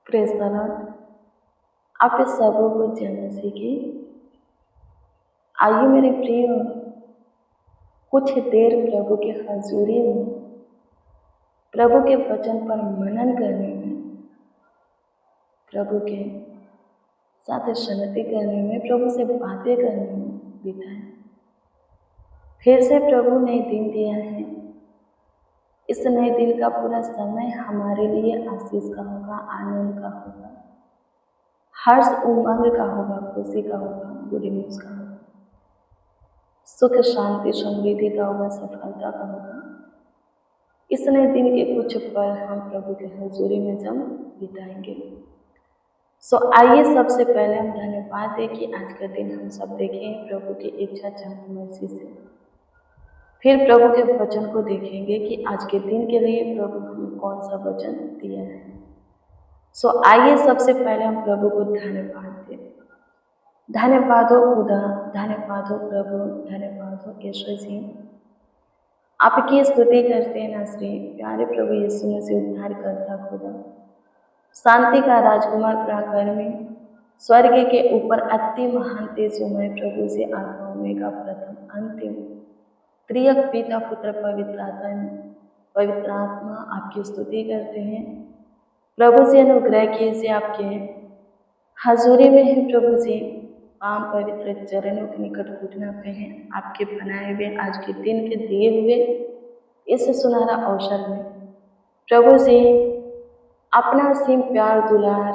Praise the Lord. आप इस सबों को जानने सीखिए। आइए मेरे प्रिय, कुछ देर प्रभु की हजूरी में, प्रभु के वचन पर मनन करने में, प्रभु के साथ संगति करने में, प्रभु से बातें करने में बिताएं। फिर से प्रभु नए दिन दिया है। इस नए दिन का पूरा समय हमारे लिए आशीष का होगा, आनंद का होगा, हर्ष उमंग का होगा, खुशी का होगा, गुड न्यूज का होगा, सुख शांति समृद्धि का होगा, सफलता का होगा। इस नए दिन के कुछ पल हम प्रभु के हजूरी में जब बिताएंगे। आइए सबसे पहले हम धन्यवाद दें कि आज का दिन हम सब देखें प्रभु की इच्छा चाहत मर्जी से। फिर प्रभु के वचन को देखेंगे कि आज के दिन के लिए प्रभु हमें कौन सा वचन दिया है। आइए सबसे पहले हम प्रभु को धन्यवाद दें। धन्यवाद हो खुदा, धन्यवाद हो प्रभु, धन्यवाद हो ईश्वर जी। आपकी स्तुति करते हैं नासरी प्यारे प्रभु यीशु मसीह उद्धार करता खुदा, शांति का राजकुमार प्राकार में, स्वर्ग के ऊपर अति महान तेजोमय प्रभु से आत्मा ओमेगा प्रथम अंतिम, त्रियक पिता पुत्र पवित्र आत्मा आपकी स्तुति करते हैं। प्रभु से अनुग्रह कीजिए, आपके हजूरी में है प्रभु जी, पाम पवित्र चरणों के निकट घुटना पे हैं। आपके बनाए हुए आज के दिन के दिए हुए इस सुनहरा अवसर में प्रभु जी अपना असीम प्यार दुलार,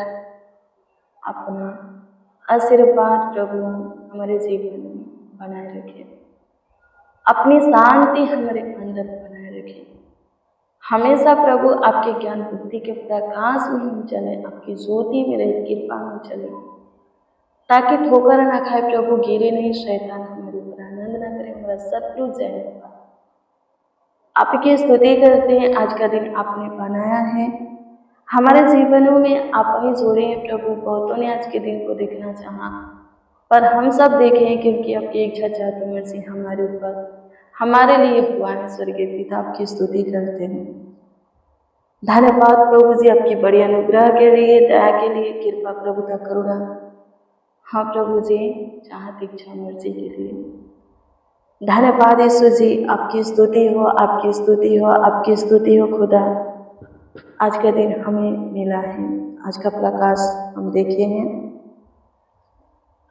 अपना आशीर्वाद प्रभु हमारे जीवन में बनाए रखे, अपनी शांति हमारे अंदर बनाए रखे। हमेशा प्रभु आपके ज्ञान बुद्धि के प्रकाश में हम चले, आपकी ज्योति में रहे, कृपा में चले, ताकि ठोकर ना खाए प्रभु, गिरे नहीं, शैतान हमारे ऊपर आनंद ना करे, हमारा शत्रु जय न पाए। आपकी स्तुति करते हैं। आज का दिन आपने बनाया है, हमारे जीवनों में आप ही जोड़े हैं प्रभु। बहुतों ने आज के दिन को देखना चाहा, पर हम सब देखे हैं क्योंकि आपकी इच्छा चाहती मर्जी हमारे ऊपर हमारे लिए हुआ है। स्वर्गीय पिता आपकी स्तुति करते हैं। धन्यवाद प्रभु जी आपकी बड़ी अनुग्रह के लिए, दया के लिए, कृपा प्रभु का करुणा। हाँ प्रभु जी, चाहत इच्छा मर्जी के लिए धन्यवाद यीशु जी। आपकी स्तुति हो, आपकी स्तुति हो, आपकी स्तुति हो खुदा। आज का दिन हमें मिला है, आज का प्रकाश हम देखे हैं।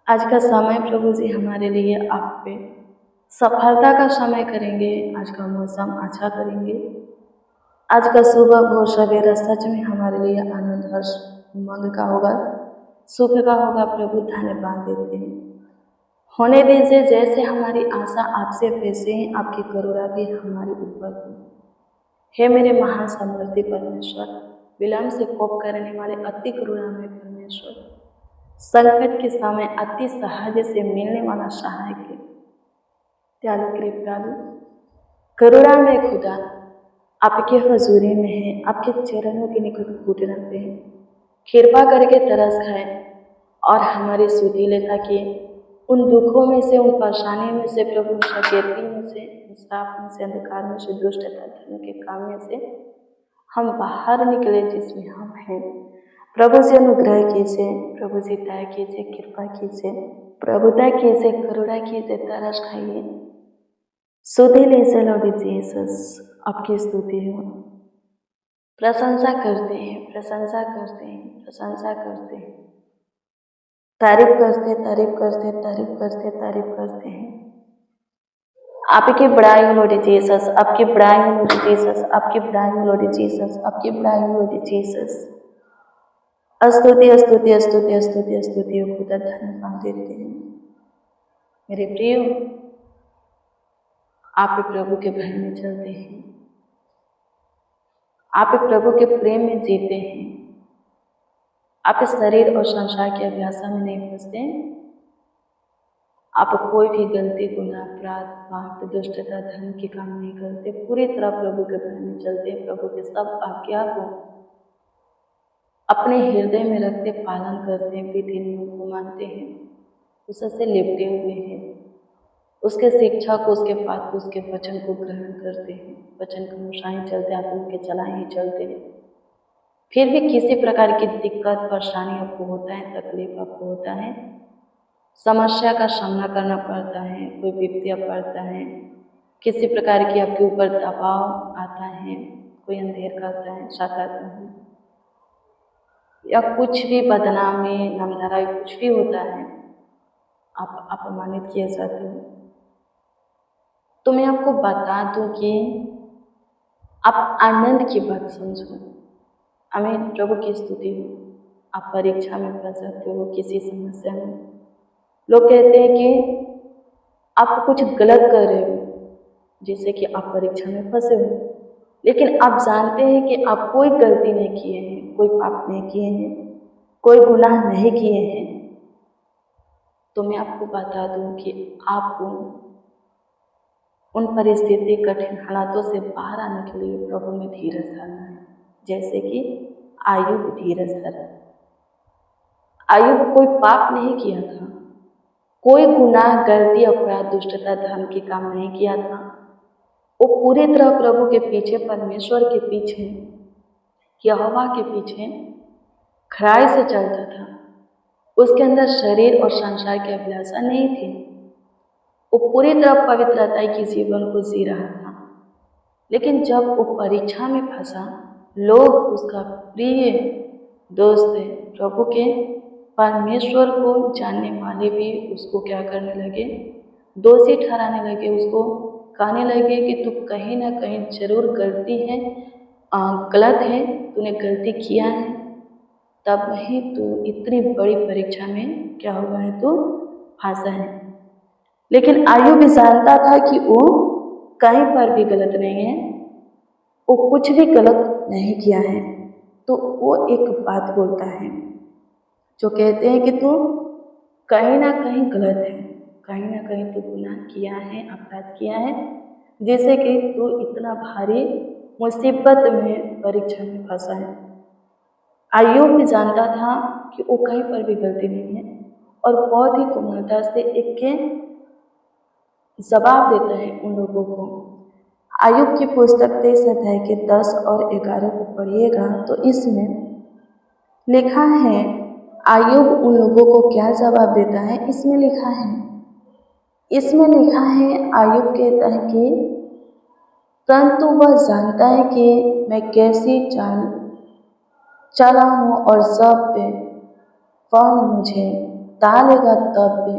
आज का समय प्रभु जी हमारे लिए आप पे सफलता का समय करेंगे। आज का मौसम अच्छा करेंगे। आज का सुबह भोर सवेरा सच में हमारे लिए आनंद हर्ष उमंग का होगा, सुख का होगा। प्रभु धन्यवाद देते हैं। होने दीजिए जैसे हमारी आशा आपसे, वैसे ही आपकी करुणा भी हमारे ऊपर हो। हे मेरे महान सामर्थ्य परमेश्वर, विलंब से कोप करने वाले अति करुणा में परमेश्वर, संकट के समय अति सहज से मिलने वाला सहायक त्याग कृपालु करुणा में खुदा, आपके हजूरी में है, आपके चरणों के निकट घुटना पे है। कृपा करके तरस खाए और हमारी सुधीलता के उन दुखों में से, उन परेशानियों में से प्रभु, सचेती में से, श्राप में से, अंधकार में से, दुष्टता धर्म के काम में से हम बाहर निकले जिसमें हम हैं। प्रभु से अनुग्रह कीजिए, प्रभु से दया कीजिए, कृपा कीजिए, प्रभुता कीजिए, करुणा कीजिए, तरस खाइए, सुधी लीजिए लॉर्ड जीसस। आपकी स्तुति हो, प्रशंसा करते हैं, प्रशंसा करते हैं, प्रशंसा करते हैं, तारीफ करते, तारीफ करते, तारीफ करते, तारीफ करते हैं। आपकी बड़ाई हो लॉर्ड जीसस, आपकी बड़ाई हो लॉर्ड जीसस, आपकी बड़ाई हो लॉर्ड जीसस, आपकी बड़ाई हो लॉर्ड जीसस। स्तुति स्तुति स्तुति स्तुति स्तुति खुदा, धन्यवाद देते हैं। मेरे प्रिय, आप प्रभु के भय में चलते हैं, आप प्रभु के प्रेम में जीते हैं, आप शरीर और संसार के अभ्यास में नहीं फंसते। आप कोई भी गलती, गुनाह, अपराध, पाप, दुष्टता, धर्म के काम नहीं करते। पूरी तरह प्रभु के भय में चलते, प्रभु के सब आज्ञा को अपने हृदय में रखते, पालन करते हैं, विधि नियम को मानते हैं, उससे लिपटे हुए हैं, उसके शिक्षा को, उसके पाठ को, उसके वचन को ग्रहण करते हैं, वचन के अनुसार ही चलते, आप उनके चला ही चलते हैं। फिर भी किसी प्रकार की दिक्कत परेशानी आपको होता है, तकलीफ आपको होता है, समस्या का सामना करना पड़ता है, कोई विपत्तियाँ पड़ता है, किसी प्रकार की आपके ऊपर दबाव आता है, कोई अंधेर करता है, सताता है, या कुछ भी बदनामी नामधराई कुछ भी होता है, आप अपमानित किए जाते हो, तो मैं आपको बता दूं कि आप आनंद की बात समझो। आमीन, प्रभु की स्तुति हो। आप परीक्षा में फंस जाते हो, किसी समस्या में, लोग कहते हैं कि आप कुछ गलत कर रहे हो जिससे कि आप परीक्षा में फंसे हो, लेकिन आप जानते हैं कि आप कोई गलती नहीं किए हैं, कोई पाप नहीं किए हैं, कोई गुनाह नहीं किए हैं। तो मैं आपको बता दूं कि आपको उन परिस्थिति कठिन हालातों से बाहर आने के लिए प्रभु में धीरज धरना है, जैसे कि आयुब धीरज धरा। आयुब कोई पाप नहीं किया था, कोई गुनाह, गलती, अपराध, दुष्टता, धर्म की काम नहीं किया था। वो पूरी तरह प्रभु के पीछे, परमेश्वर के पीछे, यहोवा के पीछे खराई से चलता था। उसके अंदर शरीर और संसार की अभिलाषा नहीं थी। वो पूरी तरह पवित्रता के जीवन को जी रहा था। लेकिन जब वो परीक्षा में फंसा, लोग उसका प्रिय दोस्त थे, प्रभु के परमेश्वर को जानने वाले भी उसको क्या करने लगे, दोषी ठहराने लगे, उसको कहने लगे कि तू कहीं ना कहीं जरूर गलती है, गलत है, तूने गलती किया है, तब ही तू इतनी बड़ी परीक्षा में क्या हुआ है, तो फंसा है। लेकिन आयुब भी जानता था कि वो कहीं पर भी गलत नहीं है, वो कुछ भी गलत नहीं किया है। तो वो एक बात बोलता है, जो कहते हैं कि तू कहीं ना कहीं गलत है, कहीं ना कहीं तू गुनाह किया है, अपराध किया है, जैसे कि तू इतना भारी मुसीबत में, परीक्षा में फंसा है। आयुब भी जानता था कि वो कहीं पर भी गलती नहीं है, और बहुत ही कोमलता से एक के जवाब देता है उन लोगों को। आयुब की पुस्तक 23 अध्याय के 10 और 11 को पढ़िएगा तो इसमें लिखा है, आयुब उन लोगों को क्या जवाब देता है, इसमें लिखा है, आयुब कहता है कि परंतु वह जानता है कि मैं कैसी चला हूँ, और सब पे फल मुझे डालेगा, तब भी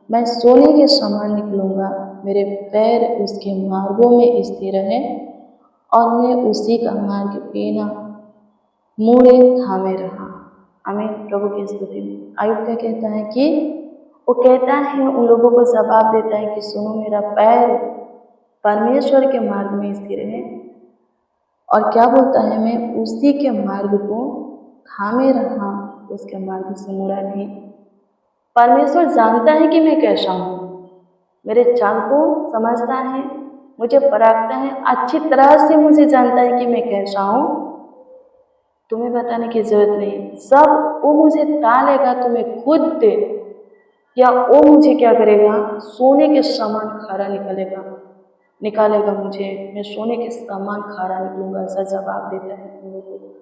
मैं सोने के समान निकलूंगा, मेरे पैर उसके मार्गों में स्थिर है, और मैं उसी का मार्ग बिना मुड़े थामे रहा। आमीन, प्रभु की स्तुति। आयुब क्या कहता है कि वो कहता है, उन लोगों को जवाब देता है कि सुनो, मेरा पैर परमेश्वर के मार्ग में स्थिर है, और क्या बोलता है, मैं उसी के मार्ग को थामे रहा, उसके मार्ग से मुड़ा नहीं। परमेश्वर जानता है कि मैं कैसा हूँ, मेरे चाल को समझता है, मुझे परखता है, अच्छी तरह से मुझे जानता है कि मैं कैसा हूँ। तुम्हें बताने की जरूरत नहीं, सब वो मुझे डालेगा तुम्हें खुद दे, या वो मुझे क्या करेगा, सोने के समान खरा निकालेगा मुझे, मैं सोने के समान खरा निकलूंगा, ऐसा जवाब देता है उन लोगों को।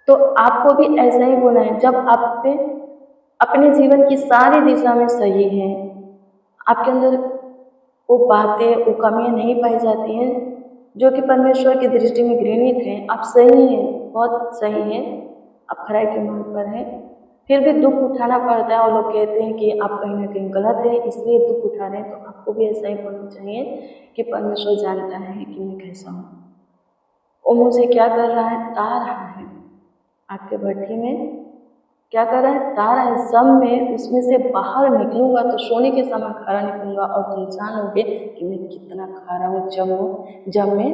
तो आपको भी ऐसा ही बोलना है। जब आप पे अपने जीवन की सारी दिशा में सही है, आपके अंदर वो बातें, वो कमियां नहीं पाई जाती हैं जो कि परमेश्वर की दृष्टि में घृणित हैं, आप सही हैं, बहुत सही हैं, आप खराई के मार्ग पर हैं, फिर भी दुख उठाना पड़ता है, और लोग कहते हैं कि आप कहीं ना कहीं गलत है, इसलिए दुख उठा रहे हैं। तो आपको भी ऐसा ही बोलना चाहिए कि परमेश्वर जानता है कि मैं कैसा हूँ, वो मुझे क्या कर रहा है, ता रहा है, आपके भट्टी में क्या कर रहा है, ता रहा है, सब में उसमें से बाहर निकलूंगा तो सोने के समान खरा निकलूंगा, और तुम जान लोगे कि मैं कितना खरा हूँ। जब मैं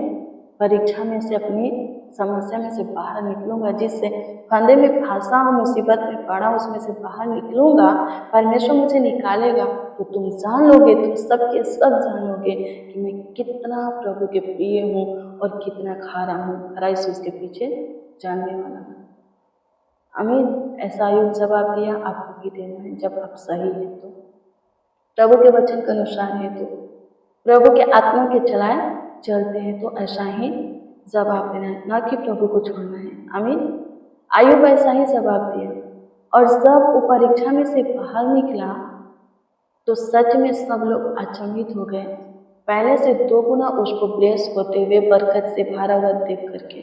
परीक्षा में से, अपनी समस्या में से बाहर निकलूंगा, जिससे फंदे में फंसा हूँ, मुसीबत में पड़ा, उसमें से बाहर निकलूंगा, परमेश्वर मुझे निकालेगा, तो तुम जान लोगे, तुम सब के सब जान लोगे कि मैं कितना प्रभु के प्रिय हूँ, और कितना खरा हूँ, खराई से उसके पीछे जानने वाला हूँ। आमीन। ऐसा आयुब जवाब दिया, आपको भी देना है। जब आप सही है तो, प्रभु के वचन के अनुसार है तो, प्रभु के आत्मा के चलाए चलते हैं तो ऐसा ही जवाब देना है, ना कि प्रभु को छोड़ना है। आमीन। अय्यूब ऐसा ही जवाब दिया, और जब वो परीक्षा में से बाहर निकला तो सच में सब लोग अचंभित हो गए, पहले से 2 गुना उसको ब्लेस होते हुए बरकत से भरा हुआ देख करके।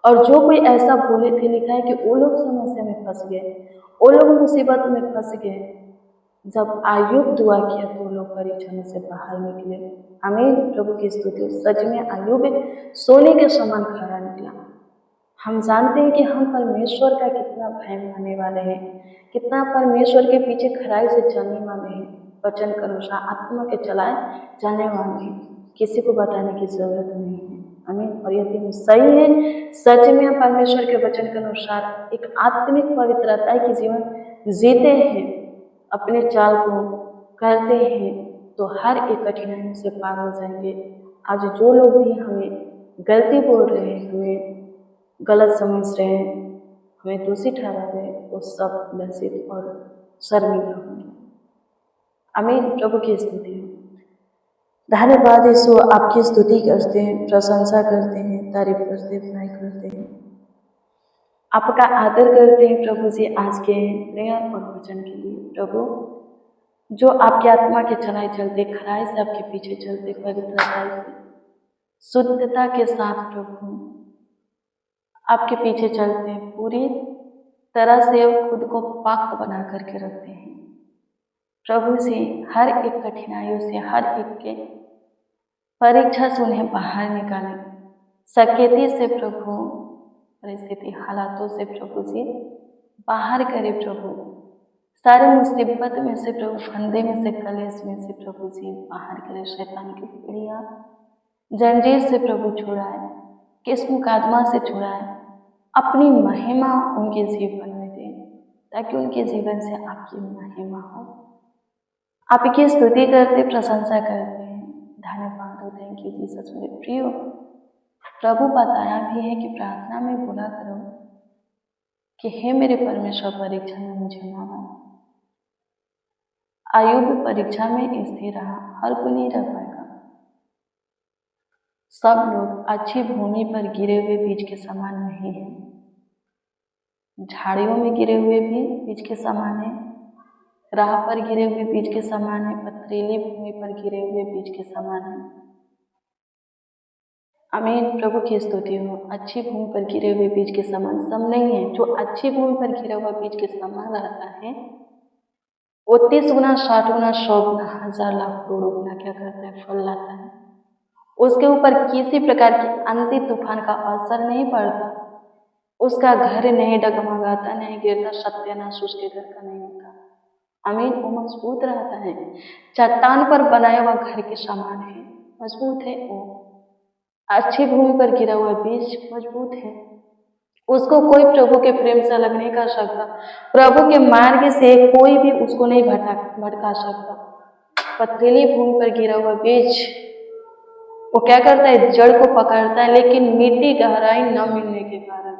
और जो कोई ऐसा बोले थे, लिखा है कि वो लोग समस्या में फंस गए, वो लोग मुसीबत में फंस गए। जब अय्यूब दुआ किया तो लोग परीक्षा में से बाहर निकले। आमीन। प्रभु की स्तुति। सच में अय्यूब सोने के समान खरा निकला। हम जानते हैं कि हम परमेश्वर का कितना भय मानने वाले हैं, कितना परमेश्वर के पीछे खराई से चलने वाले हैं, वचन के अनुसार आत्मा के चलाए जाने वाले हैं। किसी को बताने की जरूरत नहीं है। आमीन। और यदि सही है, सच में परमेश्वर के वचन के अनुसार एक आत्मिक पवित्रता की जीवन जीते हैं, अपने चाल को करते हैं, तो हर एक कठिनाई से पार हो जाएंगे। आज जो लोग भी हमें गलती बोल रहे हैं, हमें गलत समझ रहे हैं, हमें दोषी ठहरा रहे हैं, वो सब लज्जित और शर्मिंदा होंगे। आमीन। प्रभु की स्तुति हो। धन्यवाद यीशु, आपकी स्तुति करते हैं, प्रशंसा करते हैं, तारीफ करते हैं, बड़ाई करते हैं, आपका आदर करते हैं प्रभु जी आज के प्रेयर और वचन के लिए। प्रभु जो आपकी आत्मा के चलाए चलते, खराई से आपके पीछे चलते, पवित्रता से शुद्धता के साथ प्रभु आपके पीछे चलते हैं, पूरी तरह से खुद को पाक बना करके रखते हैं प्रभु से, हर एक कठिनाइयों से, हर एक के परीक्षा से उन्हें बाहर निकालें, सकेती से प्रभु, परिस्थिति हालातों से प्रभु जी बाहर करे प्रभु, सारे मुसीबत में से प्रभु, फंदे में से, कलेश में से प्रभु जी बाहर करे, शैतान की पीड़ियां जंजीर से प्रभु छुड़ाए, किस मुकादमा से छुड़ाए, अपनी महिमा उनके जीवन में दे, ताकि उनके जीवन से आपकी महिमा हो। आपकी स्तुति करते, प्रशंसा करते हैं, धन्यवाद हो। Thank you Jesus. मेरे प्रिय प्रभु बताया भी है कि प्रार्थना में बोला करो कि हे मेरे परमेश्वर, परीक्षा में मुझे ना लाओ। अय्यूब परीक्षा में स्थिर रहा, हर कोई नहीं रह पाएगा। सब लोग अच्छी भूमि पर गिरे हुए बीज के समान नहीं है, झाड़ियों में गिरे हुए भी बीज के समान है, राह पर गिरे हुए बीज के समान है, पथरीली भूमि पर गिरे हुए बीज के समान है। आमीन। प्रभु की स्तुति हो। अच्छी भूमि पर गिरे हुए बीज के समान सब नहीं है। जो अच्छी भूमि पर गिरा हुआ बीज के समान रहता है, वो 30 गुना, 60 गुना, 100 गुना, 1000 लाख करोड़ों गुना क्या करता है, फल लाता है। उसके ऊपर किसी प्रकार की आंधी तूफान का असर नहीं पड़ता, उसका घर नहीं डगमगाता, नहीं गिरता, सत्यानाश उसके घर का नहीं होता। आमीन। वो मजबूत रहता है, चट्टान पर बनाया हुआ घर के समान है, मजबूत है वो। अच्छी भूमि पर गिरा हुआ बीज मजबूत है, उसको कोई प्रभु के प्रेम से अलग नहीं कर सकता, प्रभु के मार्ग से कोई भी उसको नहीं भटका सकता। पथरीली भूमि पर गिरा हुआ बीज वो क्या करता है, जड़ को पकड़ता है, लेकिन मिट्टी गहराई न मिलने के कारण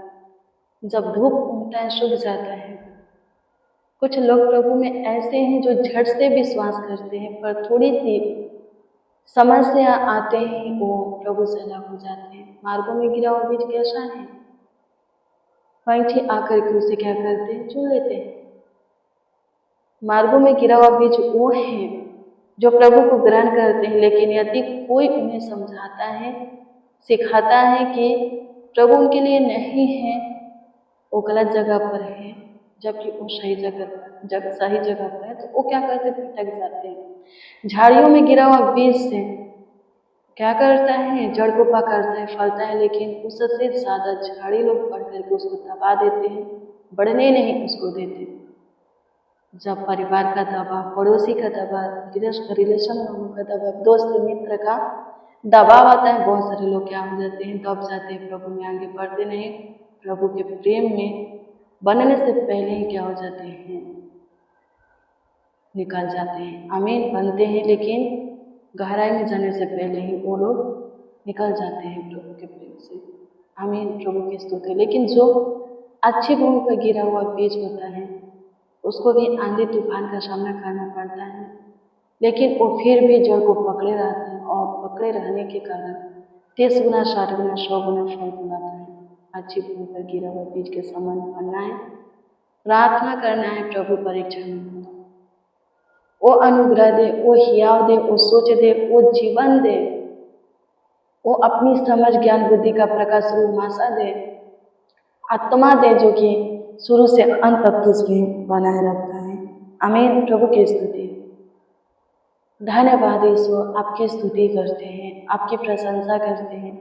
जब धूप उगता है सूख जाता है। कुछ लोग प्रभु में ऐसे हैं जो झट से विश्वास करते हैं, पर थोड़ी सी समस्या आते ही वो प्रभु से अलग हो जाते हैं। मार्गों में गिरा हुआ बीज कैसा है, पैंठी आकर के उसे क्या करते हैं, चुन लेते हैं। मार्गों में गिरा हुआ बीज वो है जो प्रभु को ग्रहण करते हैं, लेकिन यदि कोई उन्हें समझाता है, सिखाता है कि प्रभु उनके लिए नहीं है, वो गलत जगह पर है, जबकि वो सही जगह पर है, तो वो क्या करते, भटक जाते हैं। झाड़ियों में गिरा हुआ बीज से क्या करता है, जड़ को पकड़ता है, फलता है, लेकिन उससे ज़्यादा झाड़ी लोग बढ़ करके उसको दबा देते हैं, बढ़ने नहीं उसको देते। जब परिवार का दबाव, पड़ोसी का दबाव, रिलेशन वालों का दबाव, दोस्त मित्र का दबाव आता है, बहुत सारे लोग क्या हो जाते हैं, दब जाते हैं, प्रभु में आगे बढ़ते नहीं, प्रभु के प्रेम में बनने से पहले ही क्या हो जाते हैं, निकल जाते हैं। आमीन। बनते हैं, लेकिन गहराई में जाने से पहले ही वो लोग निकल जाते हैं प्रभु के प्रेम से। आमीन। प्रभु की स्तुति। लेकिन जो अच्छी भूमि पर गिरा हुआ बीज होता है, उसको भी आंधी तूफान का सामना करना पड़ता है, लेकिन वो फिर भी जड़ को पकड़े रहता है, और पकड़े रहने के कारण 30 गुना, 60 गुना, 100 गुना फल फलाता है। अच्छी भूमि पर गिरा हुआ बीज के समान बनना है, प्रार्थना करना है, प्रभु परीक्षा में वो अनुग्रह दे, वो हियाव दे, वो सोच दे, वो जीवन दे, वो अपनी समझ ज्ञान बुद्धि का प्रकाश रूमाशा दे, आत्मा दे, जो कि शुरू से अंत तक तुझमें बनाए रखता है। आमीन। प्रभु की स्तुति। धन्यवाद यीशु, आपकी स्तुति करते हैं, आपकी प्रशंसा करते हैं,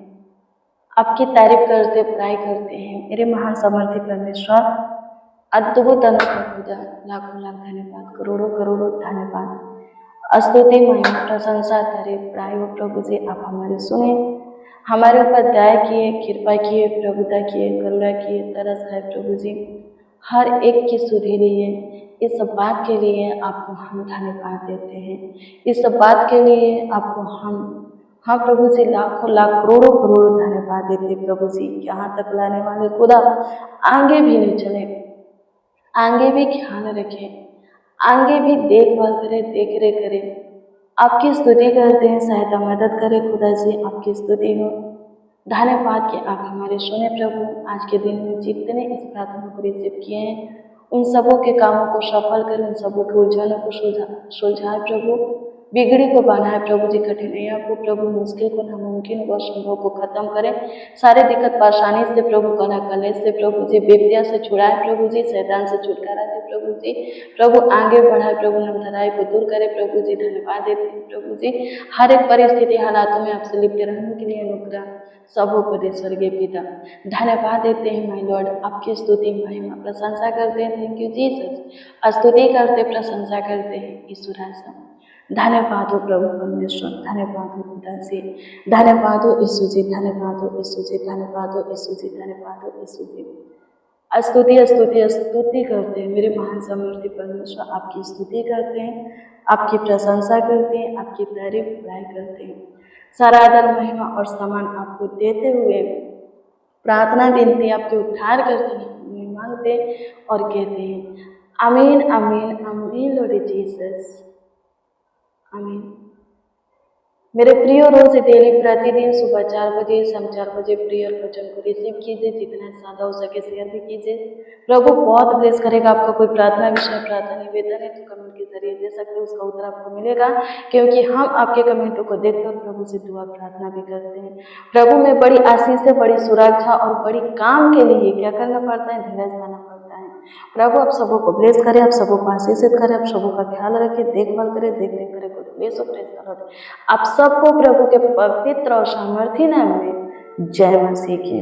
आपकी तारीफ करते, बड़ाई करते हैं। मेरे महान समर्थी परमेश्वर, अद्भुत अनुभव खुदा, लाखों लाख धन्यवाद, करोड़ों करोड़ों धन्यवाद। स्तुति, महिमा, प्रशंसा, तारीफ, बड़ाई हो प्रभु जी। आप हमारे सुने, हमारे ऊपर दया किए, कृपा किए, प्रभुता किए, करुणा किए, तरस खाए प्रभु जी। हर एक की सुधि लिए, इस सब बात के लिए आपको हम धन्यवाद देते हैं। इस सब बात के लिए आपको हम प्रभु जी लाखों लाख करोड़ों करोड़ों धन्यवाद देते प्रभु जी। यहाँ तक लाने वाले खुदा आगे भी नहीं चले, आगे भी ख्याल रखें, आगे भी देखभाल करें, देख रेख करें, आपकी स्तुति करते हैं, सहायता मदद करें खुदा जी। आपकी स्तुति हो, धन्यवाद कि आप हमारे सुने प्रभु। आज के दिन में जितने इस प्रार्थना को रिसीव किए हैं, उन सबों के कामों को सफल करें, उन सबों के उलझनों को सुलझाए प्रभु, बिगड़ी को बनाए प्रभु जी, कठिनाइयों को प्रभु, मुश्किल को, नामुमकिन व असंभव को खत्म करें, सारे दिक्कत परेशानी से प्रभु, कला कलेश से प्रभु जी, विपत्तियों से छुड़ाए प्रभु जी, शैतान से छुटकारा दे प्रभु जी। प्रभु आगे बढ़ाए प्रभु, नमधराई को दूर करे प्रभु जी। धन्यवाद देते हैं प्रभु जी, हर एक परिस्थिति हालातों में आपसे लिपटे रहने के लिए अनुग्रह सबों को दे स्वर्गीय पिता। धन्यवाद देते हैं माय लॉर्ड, आपकी स्तुति महिमा प्रशंसा करते हैं। Thank you Jesus. स्तुति करते, प्रशंसा करते हैं ईश्वर ऐसा। धन्यवाद हो प्रभु परमेश्वर, धन्यवाद हो खुदा जी, धन्यवाद हो यीशु जी, धन्यवाद हो यीशु जी, धन्यवाद हो यीशु जी, धन्यवाद हो यीशु जी। स्तुति स्तुति स्तुति करते हैं मेरे महान समर्थी परमेश्वर, आपकी स्तुति करते हैं, आपकी प्रशंसा करते हैं, आपकी तारीफ बड़ाई करते हैं। सारा आदर महिमा और सम्मान आपको देते हुए प्रार्थना विनती आपके उद्धार करते हैं, मांगते और कहते हैं आमीन आमीन आमीन लॉर्ड जीसस, आमीन। मेरे प्रिय रोज डेली प्रतिदिन सुबह 4 बजे, शाम 4 बजे प्रेयर वचन को रिसीव कीजिए, जितना ज़्यादा हो सके शेयर भी कीजिए। प्रभु बहुत ब्लेस करेगा। आपका कोई प्रार्थना विषय, प्रार्थना निवेदन है तो कमेंट के जरिए दे सकते हैं, उसका उत्तर आपको मिलेगा, क्योंकि हम आपके कमेंटों को देखकर प्रभु से दुआ प्रार्थना भी करते हैं। प्रभु में बड़ी आशीष से, बड़ी सुरक्षा और बड़ी काम के लिए क्या करना पड़ता है, धीरज लाना पड़ता है। प्रभु आप सबों को ब्लेस करें, आप सबों को आशीषित करें, आप सबों का ख्याल रखें, देखभाल करें, देख रेख करें, ब्लेस और प्रेस करो। आप सबको प्रभु के पवित्र और सामर्थी नाम में जय मसीह की।